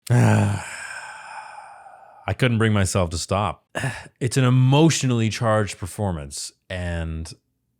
I couldn't bring myself to stop. It's an emotionally charged performance, and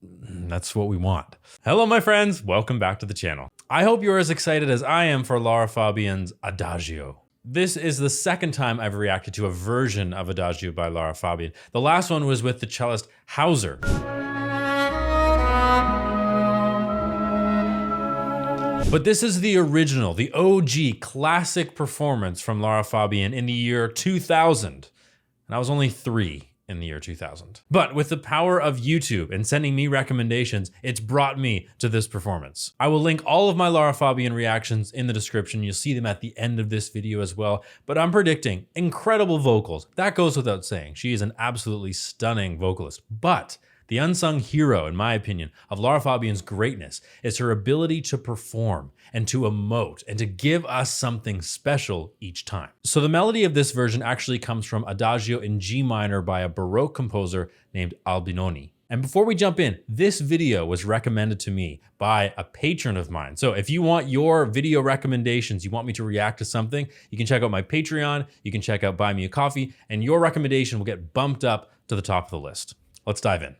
that's what we want. Hello, my friends. Welcome back to the channel. I hope you're as excited as I am for Lara Fabian's Adagio. This is the second time I've reacted to a version of Adagio by Lara Fabian. The last one was with the cellist Hauser. But this is the original, the OG classic performance from Lara Fabian in the year 2000. And I was only 3 in the year 2000. But with the power of YouTube and sending me recommendations, it's brought me to this performance. I will link all of my Lara Fabian reactions in the description. You'll see them at the end of this video as well. But I'm predicting incredible vocals. That goes without saying. She is an absolutely stunning vocalist. But the unsung hero, in my opinion, of Lara Fabian's greatness is her ability to perform and to emote and to give us something special each time. So the melody of this version actually comes from Adagio in G minor by a Baroque composer named Albinoni. And before we jump in, this video was recommended to me by a patron of mine. So if you want your video recommendations, you want me to react to something, you can check out my Patreon, you can check out Buy Me a Coffee, and your recommendation will get bumped up to the top of the list. Let's dive in.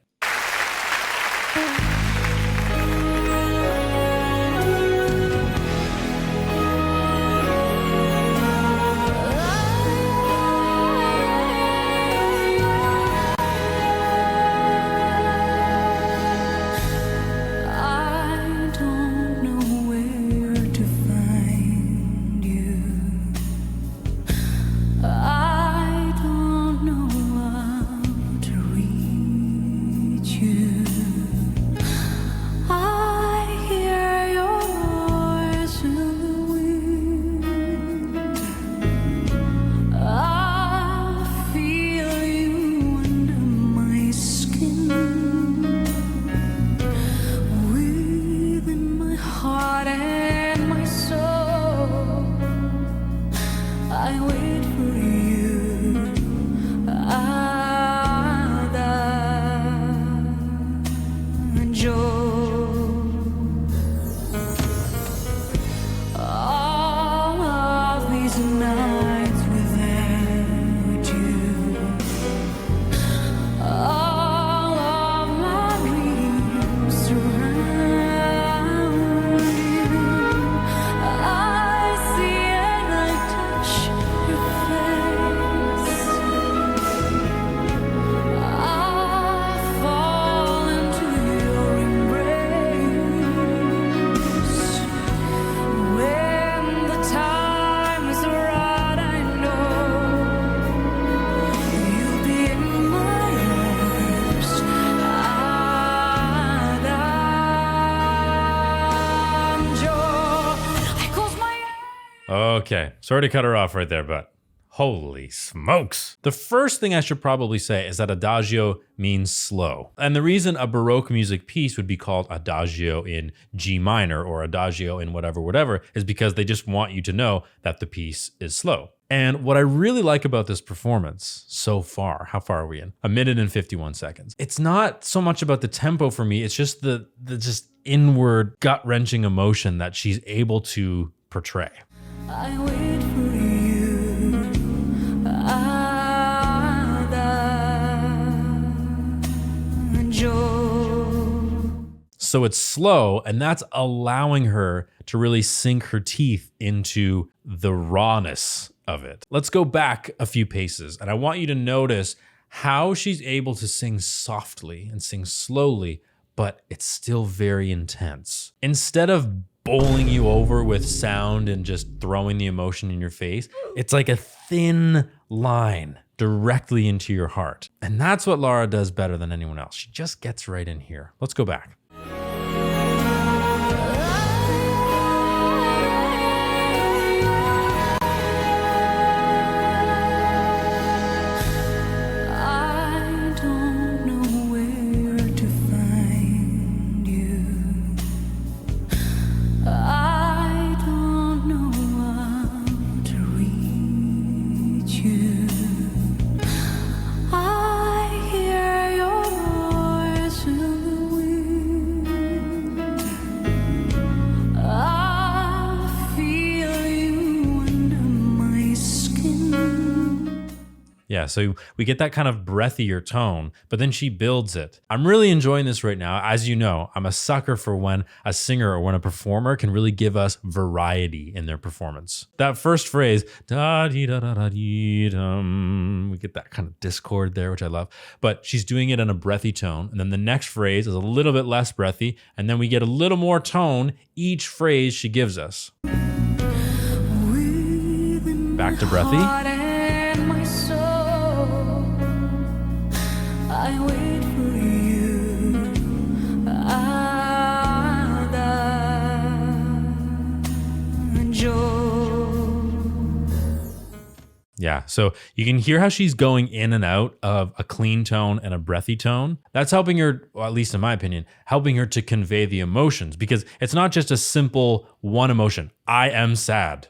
Okay, sorry to cut her off right there, but holy smokes. The first thing I should probably say is that Adagio means slow. And the reason a Baroque music piece would be called Adagio in G minor or Adagio in whatever is because they just want you to know that the piece is slow. And what I really like about this performance so far, how far are we in? 1 minute and 51 seconds. It's not so much about the tempo for me, it's just the just inward gut-wrenching emotion that she's able to portray. I wait for you, Adagio. So it's slow, and that's allowing her to really sink her teeth into the rawness of it. Let's go back a few paces, and I want you to notice how she's able to sing softly and sing slowly, but it's still very intense. Instead of bowling you over with sound and just throwing the emotion in your face, it's like a thin line directly into your heart. And that's what Lara does better than anyone else. She just gets right in here. Let's go back. I hear your voice in the wind. Yeah, so we get that kind of breathier tone, but then she builds it. I'm really enjoying this right now. As you know, I'm a sucker for when a singer or when a performer can really give us variety in their performance. That first phrase, da dee da da da dee dum, we get that kind of discord there, which I love. But she's doing it in a breathy tone, and then the next phrase is a little bit less breathy, and then we get a little more tone each phrase she gives us. Back to breathy. I wait for you, Adagio. Yeah, so you can hear how she's going in and out of a clean tone and a breathy tone. That's helping her, well, at least in my opinion, helping her to convey the emotions, because it's not just a simple one emotion. I am sad.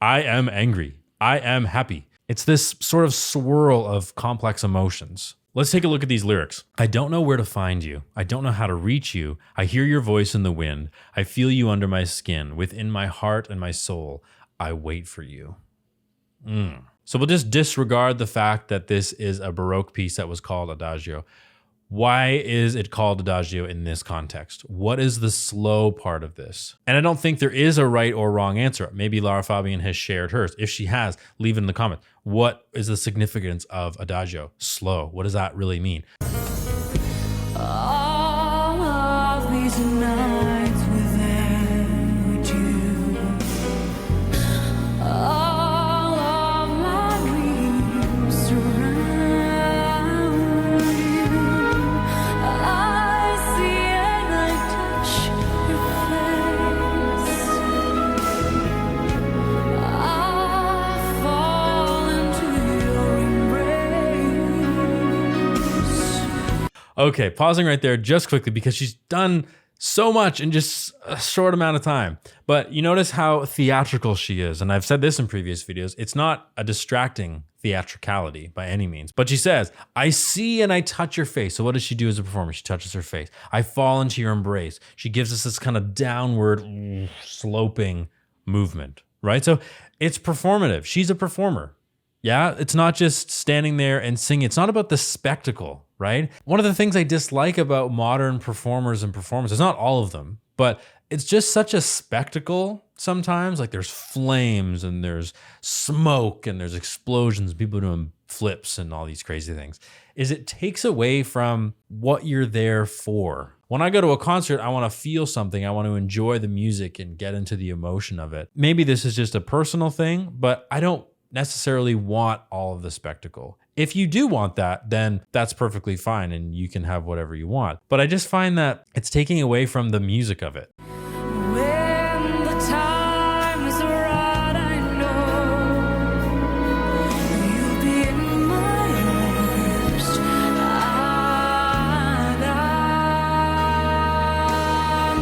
I am angry. I am happy. It's this sort of swirl of complex emotions. Let's take a look at these lyrics. I don't know where to find you. I don't know how to reach you. I hear your voice in the wind. I feel you under my skin. Within my heart and my soul, I wait for you. So we'll just disregard the fact that this is a Baroque piece that was called Adagio. Why is it called Adagio in this context? What is the slow part of this? And I don't think there is a right or wrong answer. Maybe Lara Fabian has shared hers. If she has, leave it in the comments. What is the significance of Adagio? Slow. What does that really mean? All of these nights without you, all of my dreams surround you. I see and I touch your face. I fall into your embrace. Okay, pausing right there just quickly because she's done so much in just a short amount of time. But you notice how theatrical she is. And I've said this in previous videos. It's not a distracting theatricality by any means. But she says, I see and I touch your face. So what does she do as a performer? She touches her face. I fall into your embrace. She gives us this kind of downward sloping movement, right? So it's performative. She's a performer. Yeah, it's not just standing there and singing. It's not about the spectacle, right? One of the things I dislike about modern performers and performances, not all of them, but it's just such a spectacle sometimes. Like there's flames and there's smoke and there's explosions, people doing flips and all these crazy things, is it takes away from what you're there for. When I go to a concert, I want to feel something. I want to enjoy the music and get into the emotion of it. Maybe this is just a personal thing, but I don't necessarily want all of the spectacle. If you do want that, then that's perfectly fine and you can have whatever you want. But I just find that it's taking away from the music of it. When the time is right, I know you'll be in my arms.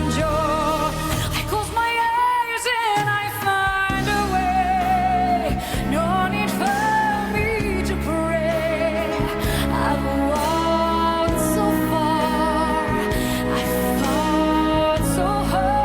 Adagio. I close my eyes and I find a way. No need for me to pray. I've walked so far. I've fought so hard.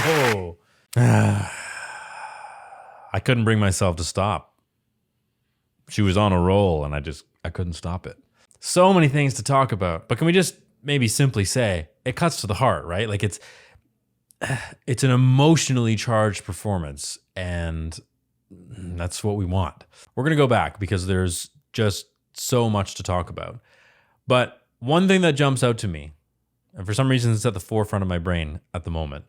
Oh. I couldn't bring myself to stop. She was on a roll and I couldn't stop it. So many things to talk about, but can we just maybe simply say it cuts to the heart, right? Like it's an emotionally charged performance, and that's what we want. We're going to go back because there's just so much to talk about. But one thing that jumps out to me, and for some reason it's at the forefront of my brain at the moment,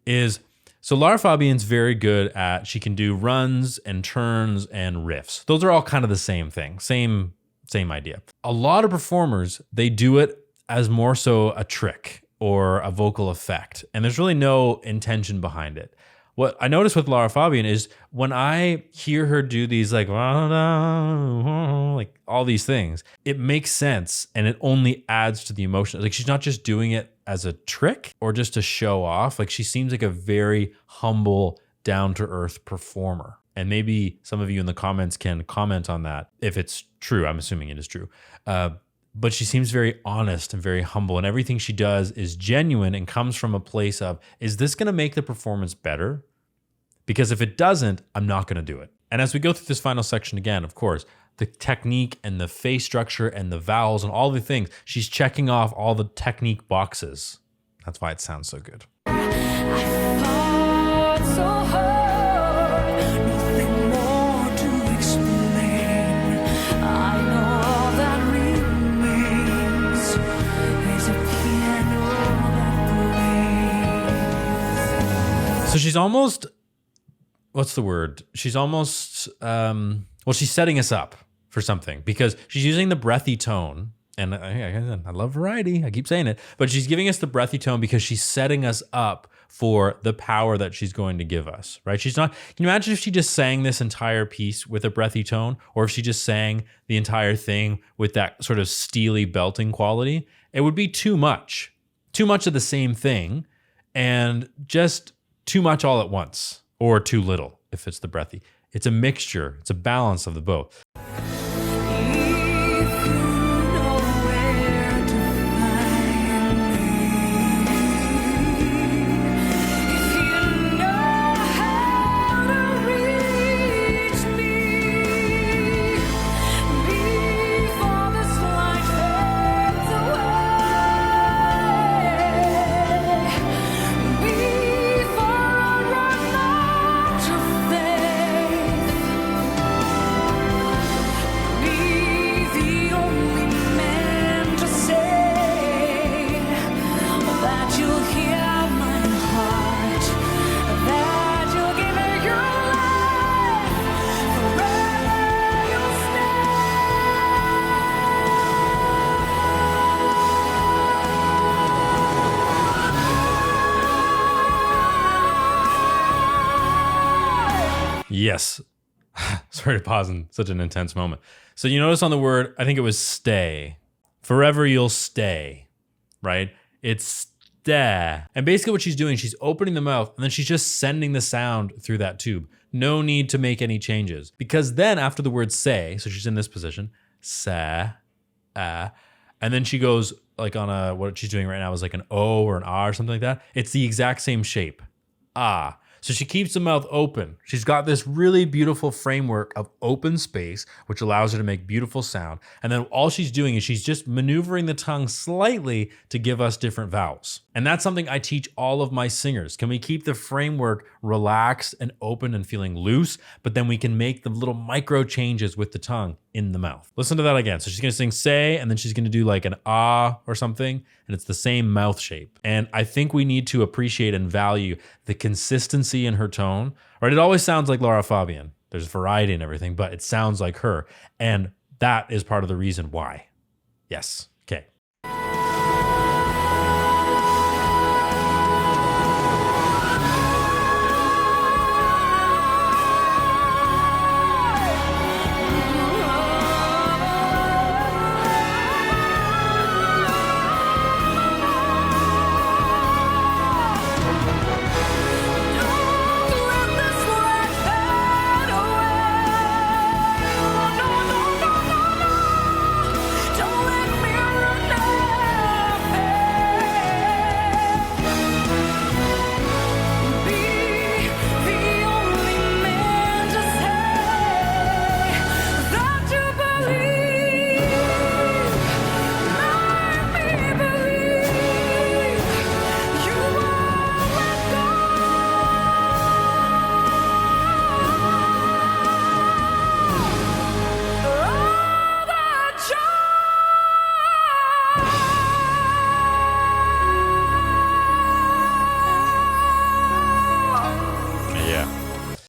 is so Lara Fabian's very good at, she can do runs and turns and riffs. Those are all kind of the same thing, same idea. A lot of performers, they do it as more so a trick or a vocal effect, and there's really no intention behind it. What I noticed with Lara Fabian is when I hear her do these like all these things, it makes sense and it only adds to the emotion. Like she's not just doing it as a trick or just to show off. Like she seems like a very humble, down-to-earth performer. And maybe some of you in the comments can comment on that if it's true. I'm assuming it is true. But she seems very honest and very humble, and everything she does is genuine and comes from a place of, is this going to make the performance better? Because if it doesn't, I'm not going to do it. And as we go through this final section again, of course, the technique and the face structure and the vowels and all the things, she's checking off all the technique boxes. That's why it sounds so good. I fought so hard, nothing more to explain. I know all that remains is a piano that plays. So she's almost, what's the word? She's almost, she's setting us up for something because she's using the breathy tone. And I love variety. I keep saying it, but she's giving us the breathy tone because she's setting us up for the power that she's going to give us, right? She's not, can you imagine if she just sang this entire piece with a breathy tone, or if she just sang the entire thing with that sort of steely belting quality? It would be too much of the same thing, and just too much all at once, or too little if it's the breathy. It's a mixture. It's a balance of the both. Yes. Sorry to pause in such an intense moment. So you notice on the word, I think it was stay. Forever you'll stay, right? It's stay. And basically what she's doing, she's opening the mouth and then she's just sending the sound through that tube. No need to make any changes. Because then after the word say, so she's in this position, sa, and then she goes like on a, what she's doing right now is like an O or an ah or something like that. It's the exact same shape. Ah. So she keeps the mouth open. She's got this really beautiful framework of open space, which allows her to make beautiful sound. And then all she's doing is she's just maneuvering the tongue slightly to give us different vowels. And that's something I teach all of my singers. Can we keep the framework relaxed and open and feeling loose, but then we can make the little micro changes with the tongue in the mouth. Listen to that again. So she's going to sing say, and then she's going to do like an ah or something, and it's the same mouth shape. And I think we need to appreciate and value the consistency in her tone, right? It always sounds like Lara Fabian. There's variety and everything, but it sounds like her. And that is part of the reason why. Yes. Okay. Don't let me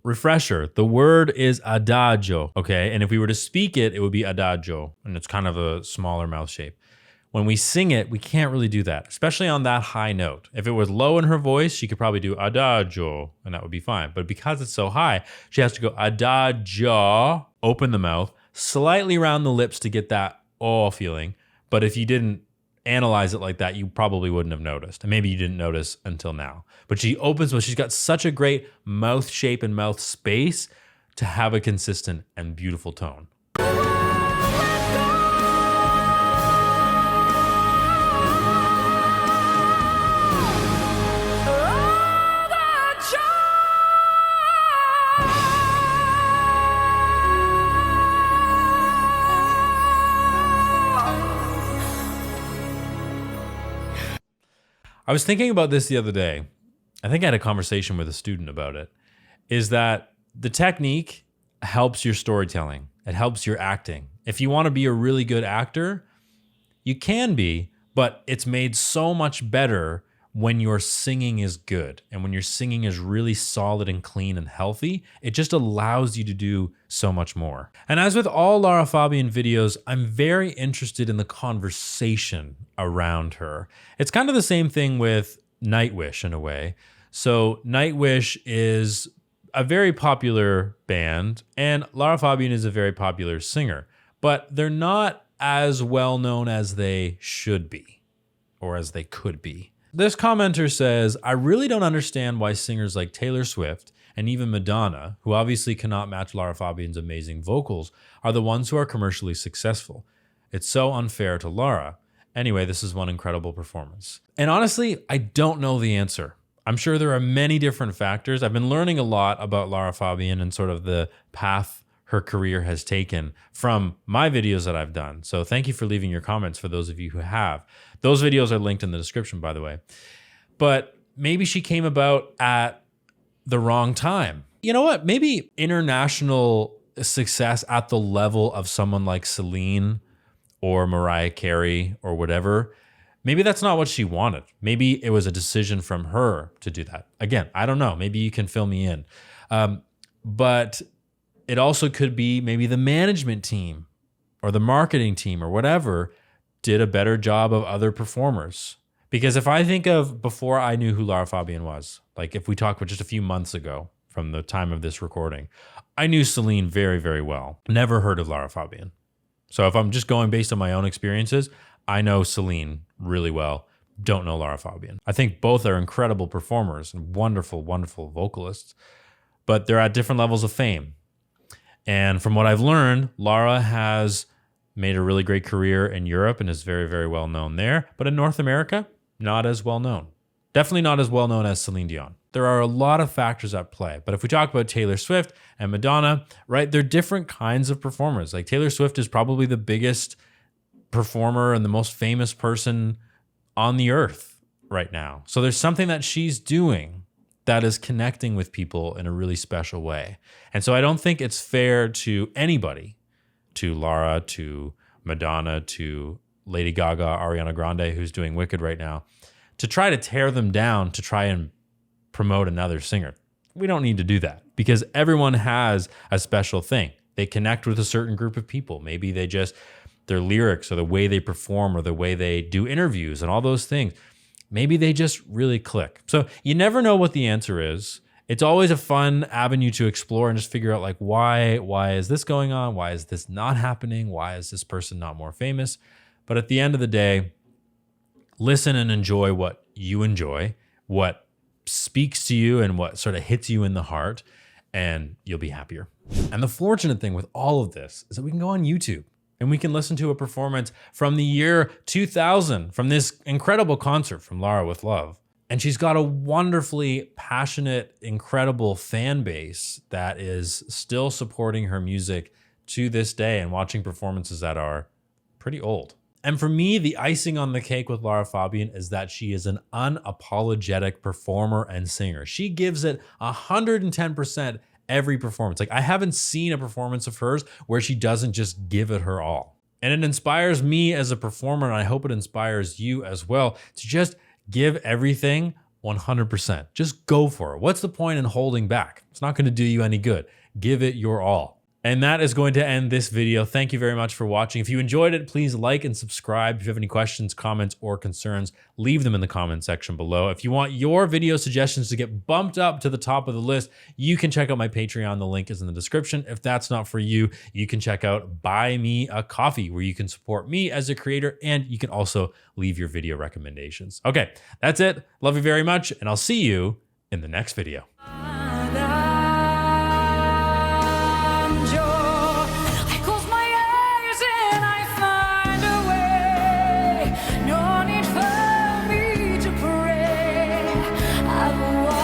refresher, the word is adagio, okay? And if we were to speak it, it would be adagio, and it's kind of a smaller mouth shape. When we sing it, we can't really do that, especially on that high note. If it was low in her voice, she could probably do adagio, and that would be fine. But because it's so high, she has to go adagio, open the mouth, slightly round the lips to get that oh feeling. But if you didn't analyze it like that, you probably wouldn't have noticed. And maybe you didn't notice until now. But she opens, well, she's got such a great mouth shape and mouth space to have a consistent and beautiful tone. I was thinking about this the other day. I think I had a conversation with a student about it, is that the technique helps your storytelling. It helps your acting. If you want to be a really good actor, you can be, but it's made so much better when your singing is good. And when your singing is really solid and clean and healthy, it just allows you to do so much more. And as with all Lara Fabian videos, I'm very interested in the conversation around her. It's kind of the same thing with Nightwish in a way. So Nightwish is a very popular band, and Lara Fabian is a very popular singer, but they're not as well known as they should be, or as they could be. This commenter says, I really don't understand why singers like Taylor Swift and even Madonna, who obviously cannot match Lara Fabian's amazing vocals, are the ones who are commercially successful. It's so unfair to Lara. Anyway, this is one incredible performance. And honestly, I don't know the answer. I'm sure there are many different factors. I've been learning a lot about Lara Fabian and sort of the path her career has taken from my videos that I've done. So thank you for leaving your comments for those of you who have. Those videos are linked in the description, by the way. But maybe she came about at the wrong time. You know what? Maybe international success at the level of someone like Celine or Mariah Carey or whatever, maybe that's not what she wanted. Maybe it was a decision from her to do that. Again, I don't know. Maybe you can fill me in. But it also could be maybe the management team or the marketing team or whatever did a better job of other performers. Because if I think of before I knew who Lara Fabian was, like if we talk about just a few months ago from the time of this recording, I knew Celine very, very well. Never heard of Lara Fabian. So if I'm just going based on my own experiences, I know Celine really well. Don't know Lara Fabian. I think both are incredible performers and wonderful, wonderful vocalists, but they're at different levels of fame. And from what I've learned, Lara has made a really great career in Europe and is very, very well known there. But in North America, not as well known. Definitely not as well known as Celine Dion. There are a lot of factors at play. But if we talk about Taylor Swift and Madonna, right, they're different kinds of performers. Like Taylor Swift is probably the biggest performer and the most famous person on the earth right now. So there's something that she's doing that is connecting with people in a really special way. And so I don't think it's fair to anybody, to Lara, to Madonna, to Lady Gaga, Ariana Grande, who's doing Wicked right now, to try to tear them down to try and promote another singer. We don't need to do that because everyone has a special thing. They connect with a certain group of people. Maybe they just, their lyrics or the way they perform or the way they do interviews and all those things, maybe they just really click. So you never know what the answer is. It's always a fun avenue to explore and just figure out like, why is this going on? Why is this not happening? Why is this person not more famous? But at the end of the day, listen and enjoy what you enjoy, what speaks to you and what sort of hits you in the heart, and you'll be happier. And the fortunate thing with all of this is that we can go on YouTube and we can listen to a performance from the year 2000 from this incredible concert from Lara with Love. And she's got a wonderfully passionate, incredible fan base that is still supporting her music to this day and watching performances that are pretty old. And for me, the icing on the cake with Lara Fabian is that she is an unapologetic performer and singer. She gives it 110% every performance. Like I haven't seen a performance of hers where she doesn't just give it her all. And it inspires me as a performer, and I hope it inspires you as well to just give everything 100%. Just go for it. What's the point in holding back? It's not going to do you any good. Give it your all. And that is going to end this video. Thank you very much for watching. If you enjoyed it, please like and subscribe. If you have any questions, comments, or concerns, leave them in the comment section below. If you want your video suggestions to get bumped up to the top of the list, you can check out my Patreon. The link is in the description. If that's not for you, you can check out Buy Me a Coffee, where you can support me as a creator, and you can also leave your video recommendations. Okay, that's it. Love you very much, and I'll see you in the next video. No need for me to pray. I've